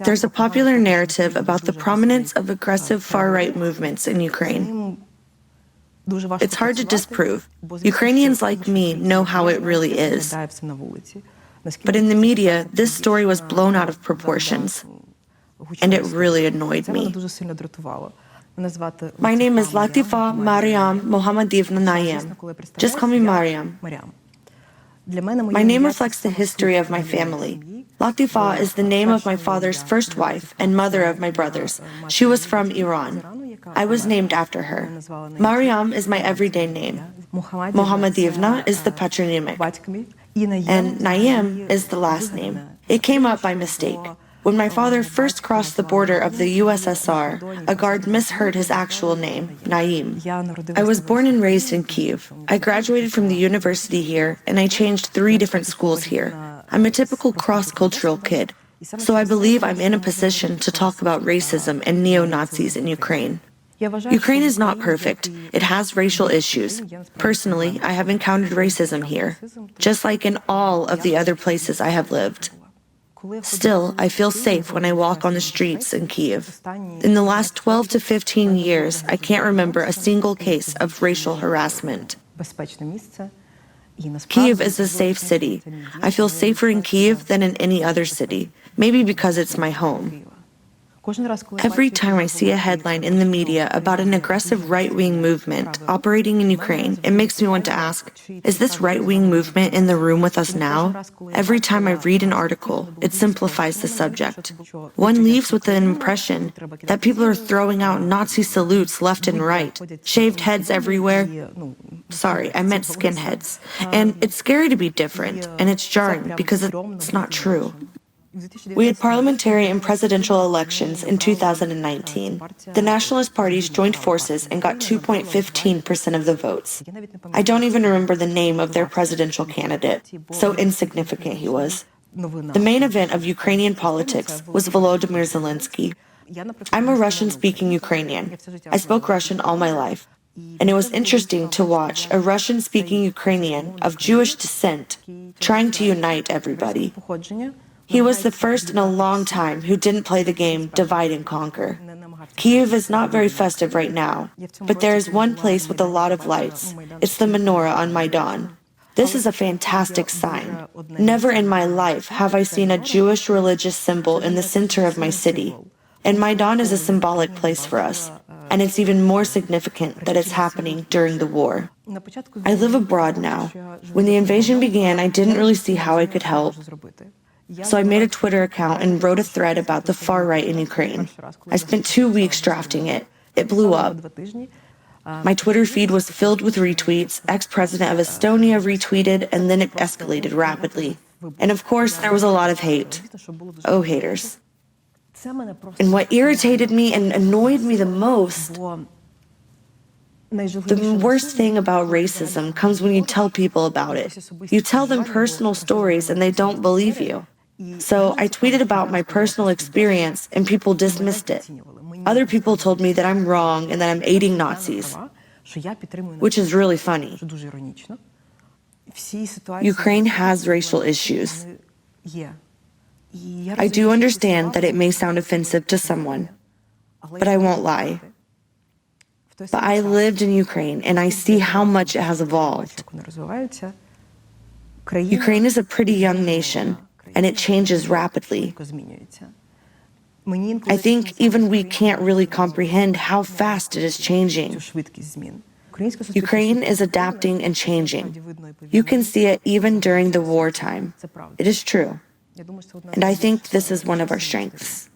There's a popular narrative about the prominence of aggressive far-right movements in Ukraine. It's hard to disprove. Ukrainians like me know how it really is. But in the media, this story was blown out of proportions, and it really annoyed me. My name is Latifa Mariam Naiem. Just call me Mariam. My name reflects the history of my family. Latifa is the name of my father's first wife and mother of my brothers. She was from Iran. I was named after her. Mariam is my everyday name. Mohammadivna is the patronymic. And Naiem is the last name. It came up by mistake. When my father first crossed the border of the USSR, a guard misheard his actual name, Naiem. I was born and raised in Kyiv. I graduated from the university here, and I changed 3 different schools here. I'm a typical cross-cultural kid, so I believe I'm in a position to talk about racism and neo-Nazis in Ukraine. Ukraine is not perfect. It has racial issues. Personally, I have encountered racism here, just like in all of the other places I have lived. Still, I feel safe when I walk on the streets in Kyiv. In the last 12 to 15 years, I can't remember a single case of racial harassment. Kyiv is a safe city. I feel safer in Kyiv than in any other city, maybe because it's my home. Every time I see a headline in the media about an aggressive right-wing movement operating in Ukraine, it makes me want to ask, is this right-wing movement in the room with us now? Every time I read an article, it simplifies the subject. One leaves with the impression that people are throwing out Nazi salutes left and right, shaved heads everywhere. Sorry, I meant skinheads. And it's scary to be different, and it's jarring because it's not true. We had parliamentary and presidential elections in 2019. The nationalist parties joined forces and got 2.15% of the votes. I don't even remember the name of their presidential candidate, so insignificant he was. The main event of Ukrainian politics was Volodymyr Zelensky. I'm a Russian-speaking Ukrainian. I spoke Russian all my life. And it was interesting to watch a Russian-speaking Ukrainian of Jewish descent trying to unite everybody. He was the first in a long time who didn't play the game divide and conquer. Kyiv is not very festive right now, but there is one place with a lot of lights. It's the menorah on Maidan. This is a fantastic sign. Never in my life have I seen a Jewish religious symbol in the center of my city. And Maidan is a symbolic place for us. And it's even more significant that it's happening during the war. I live abroad now. When the invasion began, I didn't really see how I could help. So I made a Twitter account and wrote a thread about the far right in Ukraine. I spent 2 weeks drafting it. It blew up. My Twitter feed was filled with retweets. Ex-president of Estonia retweeted, and then it escalated rapidly. And of course, there was a lot of hate. Oh, haters. And what irritated me and annoyed me the most, the worst thing about racism comes when you tell people about it. You tell them personal stories and they don't believe you. So I tweeted about my personal experience and people dismissed it. Other people told me that I'm wrong and that I'm aiding Nazis, which is really funny. Ukraine has racial issues. I do understand that it may sound offensive to someone, but I won't lie. But I lived in Ukraine and I see how much it has evolved. Ukraine is a pretty young nation, and it changes rapidly. I think even we can't really comprehend how fast it is changing. Ukraine is adapting and changing. You can see it even during the wartime. It is true. And I think this is one of our strengths.